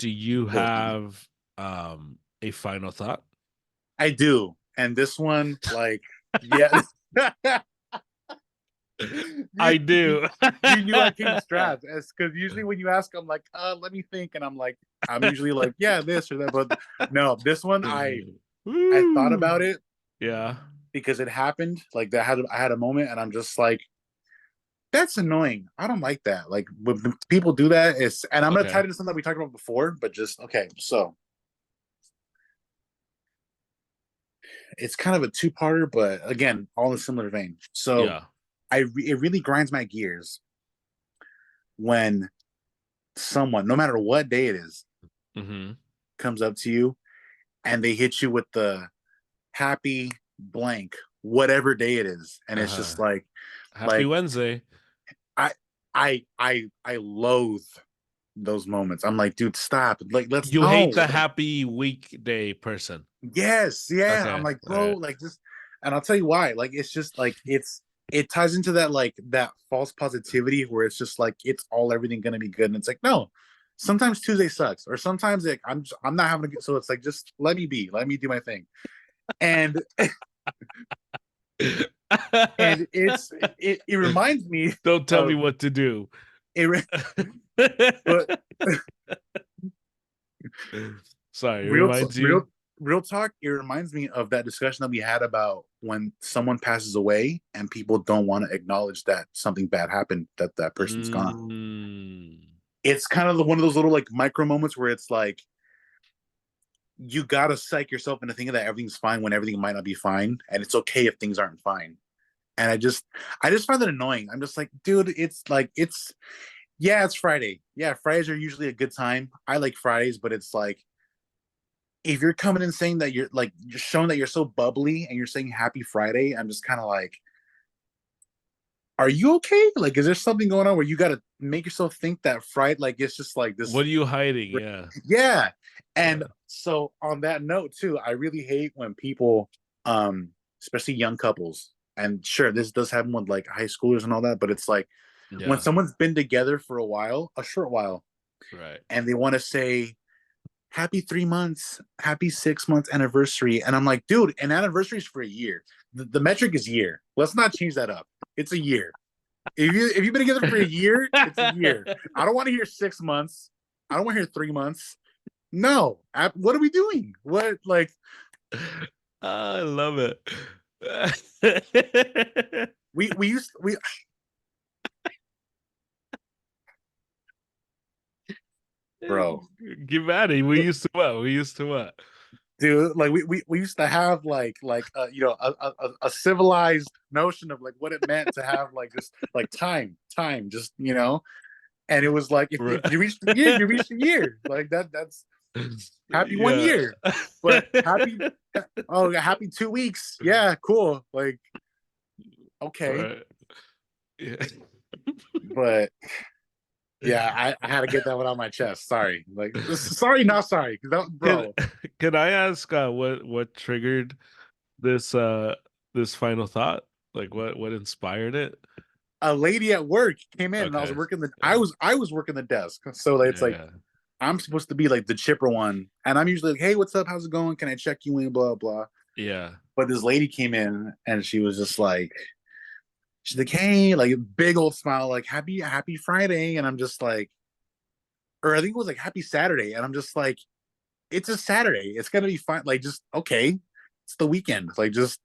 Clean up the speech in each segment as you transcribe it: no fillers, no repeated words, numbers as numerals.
Do you But have a final thought? I do. And this one, like, yeah. you, I you do. you knew I came strapped. Because usually when you ask, I'm like, let me think. And I'm usually like, yeah, this or that. But no, this one I thought Woo. about it Yeah. because it happened. Like that I had a moment and I'm just like, that's annoying. I don't like that. Like when people do that, and I'm gonna tie Okay. it to something that we talked about before, but just okay. So it's kind of a two-parter, but again, all in a similar vein. So Yeah. it really grinds my gears when someone, no matter what day it is, Mm-hmm. comes up to you and they hit you with the happy blank, whatever day it is, and it's Uh-huh. just like, Happy like Wednesday. I, I loathe those moments. I'm like, dude, stop. Like, let's You no. hate the happy weekday person. Yes, yeah. I'm Okay. like, All bro, right. like just, and I'll tell you why. Like, it's just like it ties into that like that false positivity where it's just like it's all everything gonna be good, and it's like no. Sometimes Tuesday sucks, or sometimes like I'm not having a good. So it's like just let me be, let me do my thing, and and it reminds me Don't tell me of what to do. it, but Sorry, it real reminds you. real real talk. It reminds me of that discussion that we had about when someone passes away and people don't want to acknowledge that something bad happened, that that person's gone. Mm. It's kind of one of those little like micro moments where it's like you gotta psych yourself into thinking that everything's fine when everything might not be fine, and it's okay if things aren't fine. And I just find that annoying. I'm just like, dude, it's like yeah, it's Friday. Yeah, Fridays are usually a good time. I like Fridays, but it's like if you're coming in saying that you're showing that you're so bubbly and you're saying happy Friday, I'm just kind of like, are you okay? Like, is there something going on where you got to make yourself think that Friday, like it's just like this? What are you hiding? Yeah. Yeah. And Yeah. so on that note too, I really hate when people, especially young couples, and sure, this does happen with like high schoolers and all that, but it's like when Yeah. someone's been together for a while, a short while, Right. and they want to say happy 3 months, happy 6 months anniversary. And I'm like, dude, an anniversary is for a year. The metric is year. Let's not change that up. It's a year. If you've been together for a year, it's a year. I don't want to hear 6 months. I don't want to hear 3 months. No. What are we doing? What like I love it. we used we bro, Give at it. We used to what? We used to what? dude, like we used to have like a civilized notion of like what it meant to have like just like time just and it was like if you reach the year, you reach the year. Like that's happy one Yeah. year. But happy 2 weeks. Yeah, cool. Like, okay. Right. Yeah. But yeah, I had to get that one on my chest. Sorry. Like sorry, not sorry. That, Can bro, can I ask what triggered this this final thought? Like what inspired it? a lady at work came in and I was Okay. working Yeah. I was working the desk. So it's like Yeah. I'm supposed to be like the chipper one. And I'm usually like, hey, what's up? How's it going? Can I check you in? Blah blah. Yeah. But this lady came in and she was just like, she's like, hey, like big old smile, like happy Friday. And I'm just like, or I think it was like happy Saturday. And I'm just like, it's a Saturday. It's gonna be fine. Like, just okay. It's the weekend. Like, just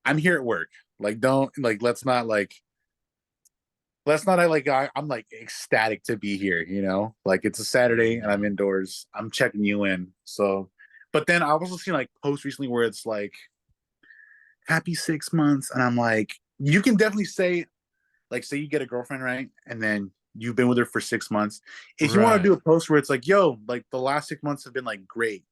I'm here at work. Like, don't like let's not like I'm like ecstatic to be here, Like it's a Saturday and I'm Mm. indoors. I'm checking you in. So but then I've also seen like posts recently where it's like happy 6 months, and I'm like, you can definitely say like say you get a girlfriend, right? And then you've been with her for 6 months. If you want to Right. do a post where it's like, yo, like the last 6 months have been like great,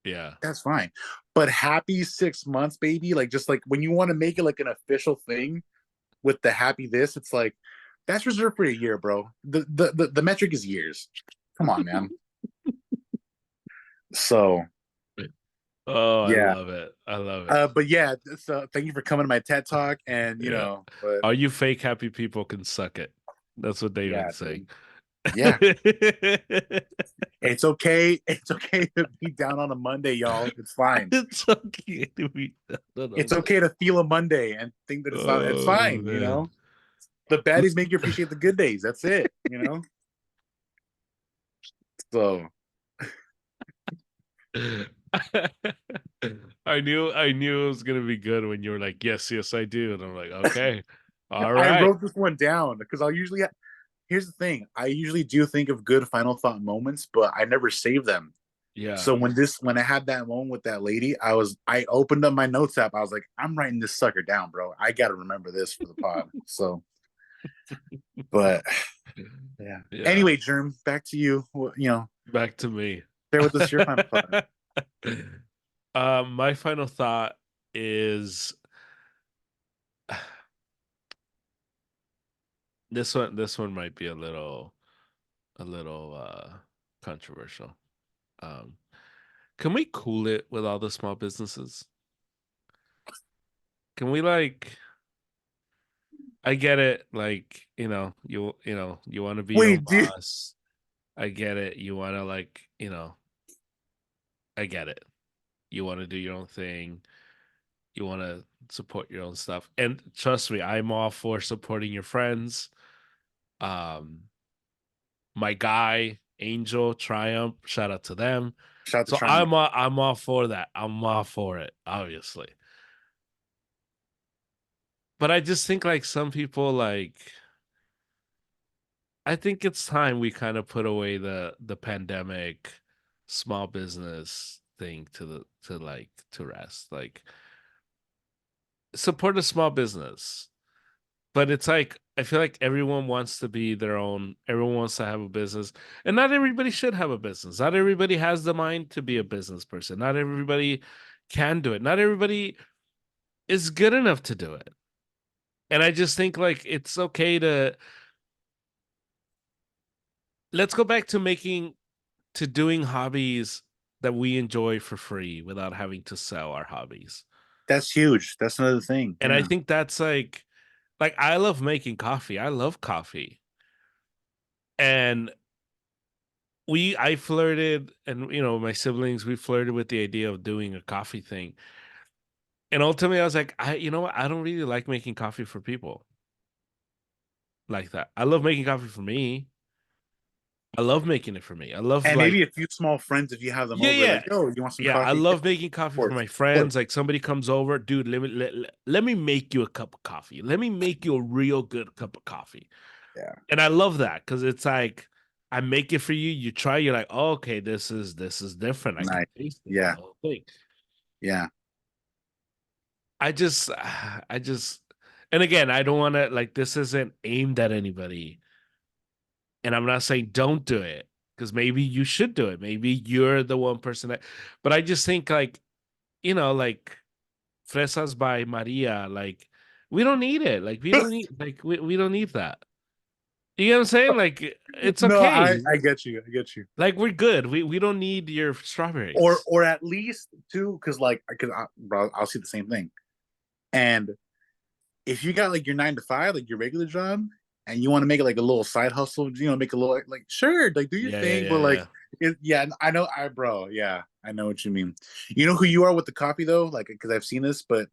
Yeah. that's fine. But happy 6 months, baby, like just like when you want to make it like an official thing with the happy this, it's like that's reserved for a year, bro. The metric is years. Come on, man. So Oh, I yeah. love it. I love it. But yeah, so thank you for coming to my TED talk, and Yeah. but All you fake happy people can suck it. That's what yeah, David's saying. dude. Yeah. It's okay. It's okay to be down on a Monday, y'all. It's fine. It's okay to be done It's on okay to feel a Monday and think that it's not. It's Oh fine. man. The baddies make you appreciate the good days. That's it. So I knew it was gonna be good when you were like, yes, yes, I do. And I'm like, okay, all I right. wrote this one down because I'll usually. Here's the thing. I usually do think of good final thought moments, but I never save them. Yeah. So when I had that moment with that lady, I opened up my notes app. I was like, I'm writing this sucker down, bro. I got to remember this for the pod. So, but yeah. Yeah. Anyway, Germ, back to you. Back to me. Share with us your final thought. My final thought is this one might be a little controversial. Um, can we cool it with all the small businesses? Can we like I get it, like, you want to be your own Wait, dude, boss. I get it. You want to I get it. You want to do your own thing. You want to support your own stuff. And trust me, I'm all for supporting your friends. Um, my guy, Angel, Triumph, shout out to them. shout out to So Triumph. I'm all for that. I'm all for it, obviously. But I just think like some people I think it's time we kind of put away the pandemic small business thing to rest. Like support a small business. But it's like I feel like everyone wants to be their own, everyone wants to have a business. And not everybody should have a business. Not everybody has the mind to be a business person. Not everybody can do it. Not everybody is good enough to do it. And I just think like it's okay to let's go back to doing hobbies that we enjoy for free without having to sell our hobbies. That's huge. That's another thing. And I Yeah. think that's like I love making coffee. I love coffee. And I flirted and my siblings we flirted with the idea of doing a coffee thing. And ultimately I was like, you know what? I don't really like making coffee for people like that. I love making coffee for me. I love making it for me. I love And like maybe a few small friends if you have them yeah, over, yeah. like, yo, you want some Yeah, I coffee? Yeah, love making of coffee for course, my of course. friends. Like somebody comes over, dude, let me make you a cup of coffee. Let me make you a real good cup of coffee. Yeah. And I love that because it's like I make it for you. You try, you're like, oh, okay, this is different. I can Nice. taste it, the Yeah. whole thing. Yeah. I just, and again, I don't want to like this isn't aimed at anybody, and I'm not saying don't do it because maybe you should do it. Maybe you're the one person that, but I just think like like Fresas by Maria, like we don't need it. Like we don't need that. You know what I'm saying? Like it's No, okay. I get you. I get you. Like we're good. We don't need your Or strawberries. or at least too, because bro, I'll see the same thing. And if you got like your 9 to 5, like your regular job, and you want to make it like a little side hustle, make a little like sure, like do your Yeah, yeah, thing, but yeah, like yeah. yeah, I know, bro, yeah, I know what you mean. You know who you are with the coffee though, like because I've seen this, but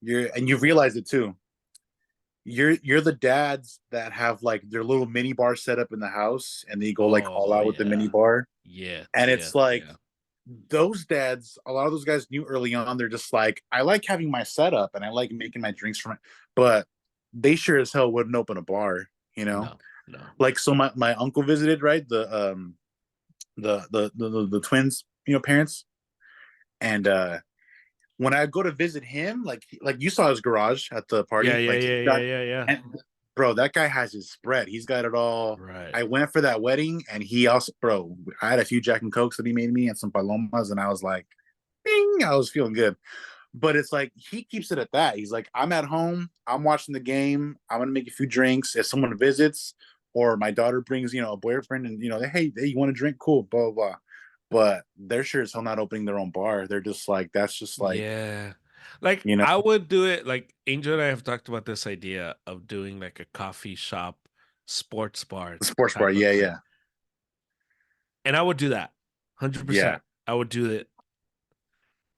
you've realized it too. You're the dads that have like their little mini bar set up in the house, and they go like all Oh out with the mini yeah. bar, Yes, and it's yes, like yeah. those dads, a lot of those guys knew early on, they're just like, I like having my setup and I like making my drinks from it, but they sure as hell wouldn't open a bar, you know? No, no. Like so my uncle visited, right? The twins, parents. And when I go to visit him, like you saw his garage at the Yeah, party, yeah, like he's yeah, yeah, got yeah, yeah. and bro, that guy has his spread. He's got it all. Right. I went for that wedding and he also, bro, I had a few Jack and Cokes that he made me and some palomas, and I was like, bing, I was feeling good. But it's like he keeps it at that. He's like, I'm at home, I'm watching the game, I'm gonna make a few drinks. If someone visits or my daughter brings, a boyfriend and hey, you want to drink? Cool, blah blah blah. But they're sure as hell not opening their own bar. They're just like, that's just like, Yeah. Like you know, I would do it like Angel and I have talked about this idea of doing like a coffee shop sports bar The sports bar. type of Yeah, thing. yeah, And I would do that. yeah. 100%. I would do it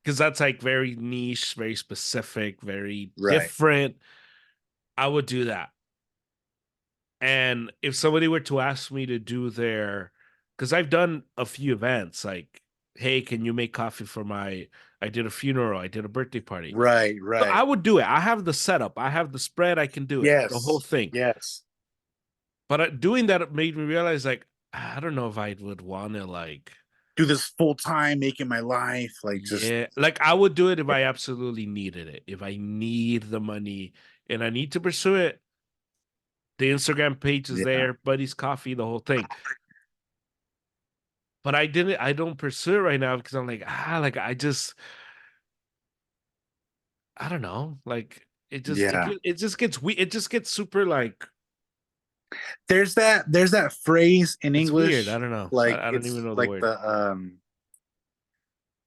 because that's like very niche, very specific, very Right, different. I would do that. And if somebody were to ask me to do their, because I've done a few events like, hey, can you make coffee for my, I did a funeral, I did a birthday party. right, So I right. would do it. I have the setup, I have the spread, I can do it, the whole Yes, thing. yes. But doing that made me realize, like, I don't know if I would want to, like, Do this full time, making my life like just yeah, like I would do it if I absolutely needed it. If I need the money and I need to pursue it, the Instagram page is yeah. there, Buddy's Coffee, the whole thing. But I don't pursue it right now because I'm like, like I don't know. Like Yeah. it just gets it just gets super like There's that phrase in it's weird. I English, don't know. like I don't even it's know the like word. the I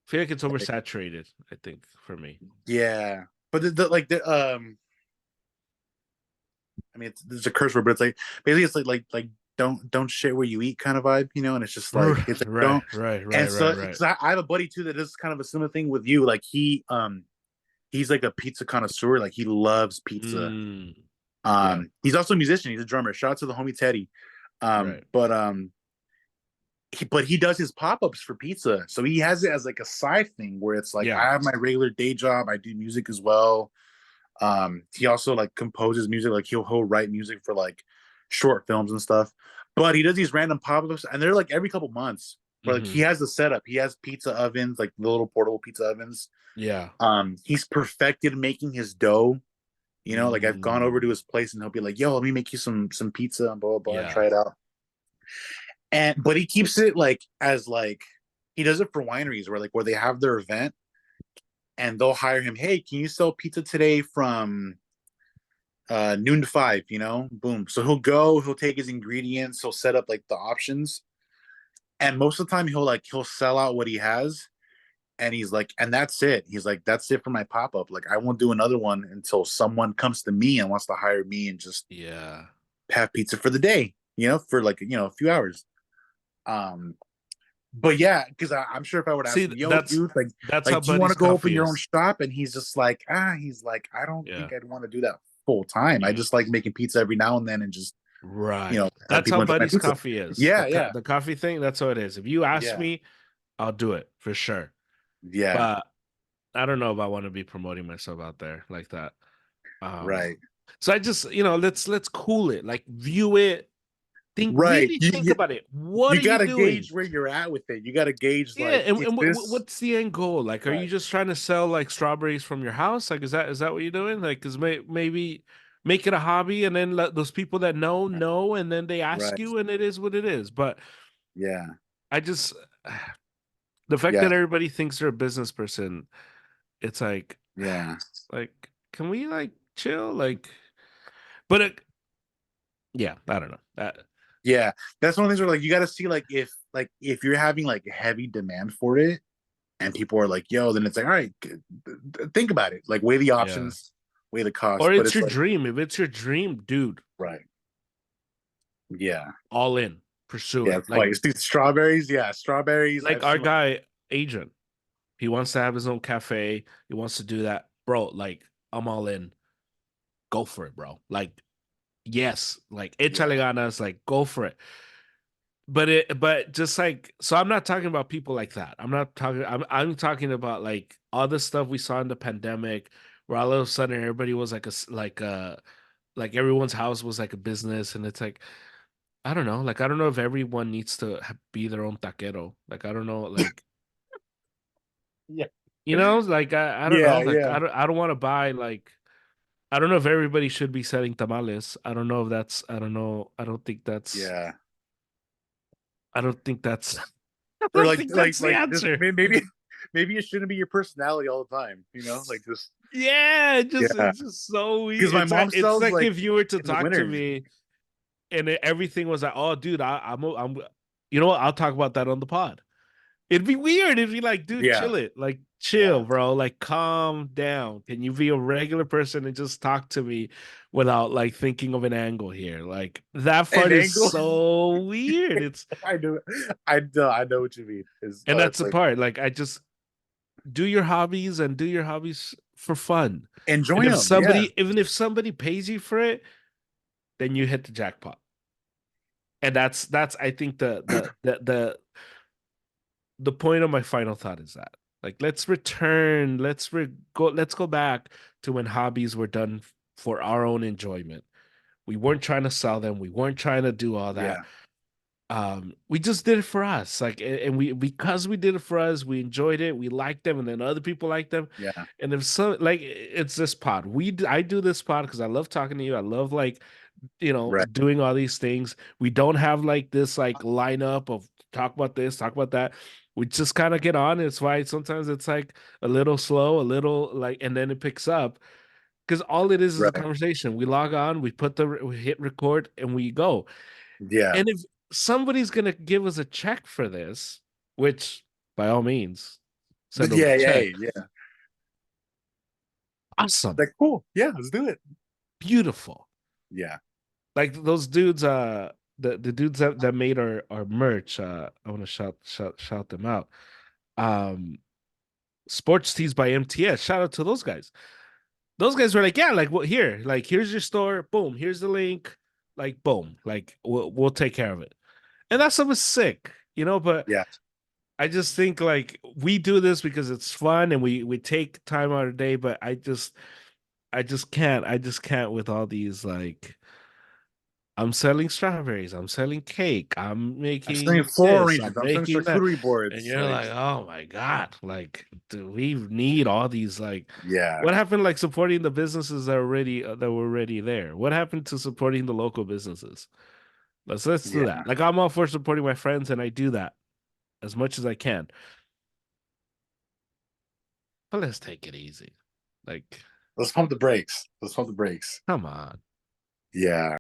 feel like it's like, oversaturated, I think, for me. yeah. But like the I mean it's a curse word, but it's like basically it's like don't shit where you eat kind of vibe, and it's just like it's like Right, don't. right, right, And right, so right. because I have a buddy too that does kind of a similar thing with you. Like he's like a pizza connoisseur. Like he loves pizza. Mm, yeah, He's also a musician. He's a drummer. Shout out to the homie Teddy. right. But he does his pop-ups for pizza, so he has it as like a side thing where it's like Yeah. I have my regular day job, I do music as well. He also like composes music, like he'll write music for like short films and stuff, but he does these random pop-ups and they're like every couple months where like he Hmm. has the setup, he has pizza ovens, like the little portable pizza ovens. Yeah. He's perfected making his dough. Like I've gone over to Mm, his place and he'll be like, yo, let me make you some pizza and blah blah blah, yeah. try it out. And but he keeps it like as like he does it for wineries where they have their event and they'll hire him. Hey, can you sell pizza today from noon to 5? Boom. So he'll take his ingredients, he'll set up like the options, and most of the time he'll sell out what he has. And he's like, and that's it. He's like, that's it for my pop up. Like, I won't do another one until someone comes to me and wants to hire me and just Yeah. have pizza for the day, for like a few hours. Um, but yeah, because I'm sure if I would ask See, him, yo, dude, that's how like, do you want Buddy's to go open Coffee your own is. shop? And he's like, I don't Yeah. think I'd want to do that full time. I Yeah. just like making pizza every now and then and just, Right. have That's people how enjoy my Buddy's pizza. Coffee is. Yeah, yeah, The coffee thing, that's how it is. If you ask yeah, me, I'll do it for sure. yeah, But I don't know if I want to be promoting myself out there like that. Um, right, so I just, let's cool it. Like view it. right. Really You, think you, about it. What you are you got to doing? gauge where you're at with it. You got to gauge, Yeah, like, is and this what's the end goal? Like, are you right, just trying to sell like strawberries from your house? Like, is that what you're doing? Like, cause maybe make it a hobby, and then let those people that know, and then they ask right, you, and it is what it is. But yeah, I just the fact yeah, that everybody thinks they're a business person, it's yeah, like, can we like chill? Like, but yeah, I don't know. yeah. That's one of the things where like you got to see like if you're having like heavy demand for it and people are like, yo, then it's like, all right, think about it. Like weigh the Yeah. options, weigh the cost. Or But it's it's your like, dream. If it's your dream, dude, right. Yeah. all in, pursue Yeah. it. It's like dude, strawberries. Yeah. Strawberries. Like I've our seen like, guy Adrian, he wants to have his own cafe. He wants to do that, bro. Like I'm all in. Go for it, bro. Like yes, like yeah. échale ganas. Like go for it. But just like so, I'm not talking about people like that. I'm not talking. I'm talking about like all the stuff we saw in the pandemic, where all of a sudden everybody was like like everyone's house was like a business, and it's like I don't know. Like I don't know if everyone needs to be their own taquero. Like I don't know. Like Yeah. like I don't know. Yeah. Like Yeah. I don't want to buy like I don't know if everybody should be selling tamales. I don't know if that's I don't know. Yeah. I don't think that's I Or don't like think like that's the like just answer. maybe it shouldn't be your personality all the time. Like just Yeah, yeah. it's just so weird. Because my mom It's sells like like if you were to in the talk to winter. me and everything was like, "Oh, dude, I'm you know what? I'll talk about that on the pod." It'd be weird. It'd be like, dude, Yeah, chill it. Like, chill, yeah. bro. Like, calm down. Can you be a regular person and just talk to me without like thinking of an angle here? Like, that An part is angle. so weird. It's I know. I know what you mean. Is and oh, that's it's the like part. Like, I just do your hobbies and do your hobbies for fun. And enjoy if them. Yeah, somebody, even if somebody pays you for it, then you hit the jackpot. And that's I think the point of my final thought is that like let's return, let's go back to when hobbies were done for our own enjoyment. We weren't trying to sell them. We weren't trying to do all that. yeah, We just did it for us. Like and we because we did it for us, we enjoyed it, we liked them, and then other people liked them. yeah. And if so like it's this pod. I do this pod because I love talking to you. I love like Right. doing all these things. We don't have like this like lineup of talk about this, talk about that. We just kind of get on. It's why sometimes it's like a little slow, a little like, and then it picks up because all it is a Right. conversation. We log on, we hit record, and we go. Yeah. And if somebody's gonna give us a check for this, which by all means, send over the Yeah. Yeah. check. Yeah. Awesome, Like cool. Yeah. Let's do it. beautiful. Yeah. Like those dudes, the dudes that made our merch. I want to shout them out. Um, Sports Tees by MTS. Shout out to those guys. Those guys were like, yeah, like what here, like here's your store, boom, here's the link, like boom, like we'll take care of it, and that stuff was sick, But Yeah. I just think like we do this because it's fun and we take time out of the day, but I just can't with all these like I'm selling strawberries. I'm selling cake. I'm I'm selling making floral this. I'm arrangements. I'm selling making that. charcuterie And boards. you're Like, like, oh my God. Like, do we need all these? Like, yeah. what happened like supporting the businesses that were already there? What happened to supporting the local businesses? Let's do Yeah. that. Like I'm all for supporting my friends and I do that as much as I can. But let's take it easy. Like, Let's pump the brakes. Let's pump the brakes. come on. Yeah.